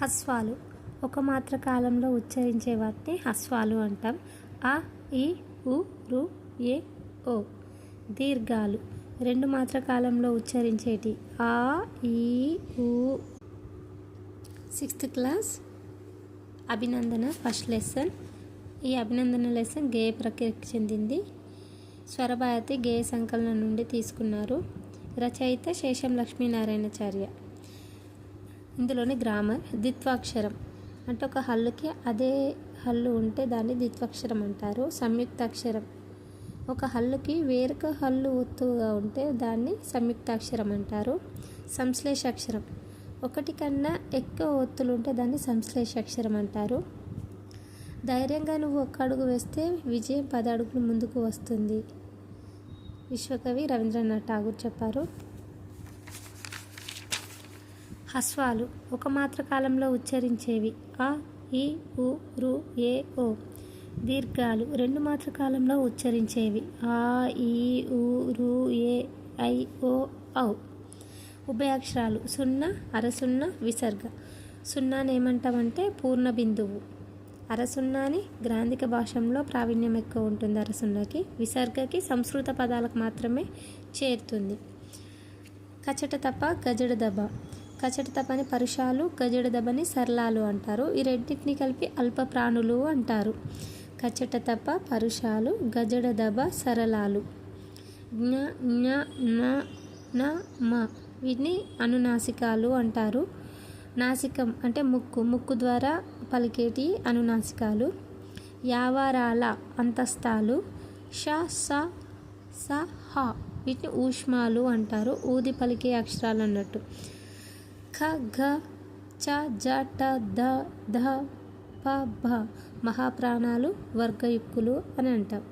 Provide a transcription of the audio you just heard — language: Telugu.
హ్రస్వాలు ఒక మాత్ర కాలంలో ఉచ్చరించే వాటిని హ్రస్వాలు అంటాం. అ, ఇ, ఉ, రు, ఎ, ఓ. దీర్ఘాలు రెండు మాత్ర కాలంలో ఉచ్చరించేటి ఆ, ఈ, ఊ. 6th క్లాస్ అభినందన ఫస్ట్ లెసన్. ఈ అభినందన లెసన్ గేయ ప్రక్రియకు చెందింది. స్వరభారతి గేయ సంకలనం నుండి తీసుకున్నారు. రచయిత శేషం లక్ష్మీనారాయణాచార్య. ఇందులోని గ్రామర్ ద్విత్వాక్షరం అంటే ఒక హల్లుకి అదే హల్లు ఉంటే దాన్ని ద్విత్వాక్షరం అంటారు. సంయుక్తాక్షరం ఒక హల్లుకి వేరొక హల్లు ఒత్తుగా ఉంటే దాన్ని సంయుక్తాక్షరం అంటారు. సంశ్లేషాక్షరం ఒకటి కన్నా ఎక్కువ ఒత్తులు ఉంటే దాన్ని సంశ్లేషాక్షరం అంటారు. ధైర్యంగా నువ్వు ఒక్క అడుగు వేస్తే విజయం 10 అడుగులు ముందుకు వస్తుంది. విశ్వకవి రవీంద్రనాథ్ ఠాగూర్ చెప్పారు. హ్రస్వాలు ఒక మాత్ర కాలంలో ఉచ్చరించేవి అ, ఇ, ఉ, రు, ఎ, ఓ. దీర్ఘాలు రెండు మాత్ర కాలంలో ఉచ్చరించేవి ఆ, ఈ, ఉ, రు, ఏ, ఐ, ఓ, ఔ. ఉభయాక్షరాలు సున్నా, అరసున్నా, విసర్గ. సున్నాని ఏమంటామంటే పూర్ణ బిందువు. అరసున్నాని గ్రాంధిక భాషలో ప్రావీణ్యం ఎక్కువ ఉంటుంది. అరసున్నాకి విసర్గకి సంస్కృత పదాలకు మాత్రమే చేరుతుంది. కచట తప, గజడ దబ. కచట తపని పరుషాలు, గజడ దబని సరళాలు అంటారు. ఈ రెండింటిని కలిపి అల్ప ప్రాణులు అంటారు. కచట తప పరుషాలు, గజడ దబ సరళాలు. జ్ఞ, జ్ఞ, న, న, మ వీటిని అనునాసికాలు అంటారు. నాసికం అంటే ముక్కు, ముక్కు ద్వారా పలికేటి అనునాసికాలు. యావారాల అంతస్తాలు. ష, స, స, హ వీటిని ఊష్మాలు అంటారు. ఊది పలికే అక్షరాలు అన్నట్టు. ఖ, ఘ, చ, జ, ట, ద, ధ, ప, భ మహాప్రాణాలు, వర్గయుక్కులు అని అంటాం.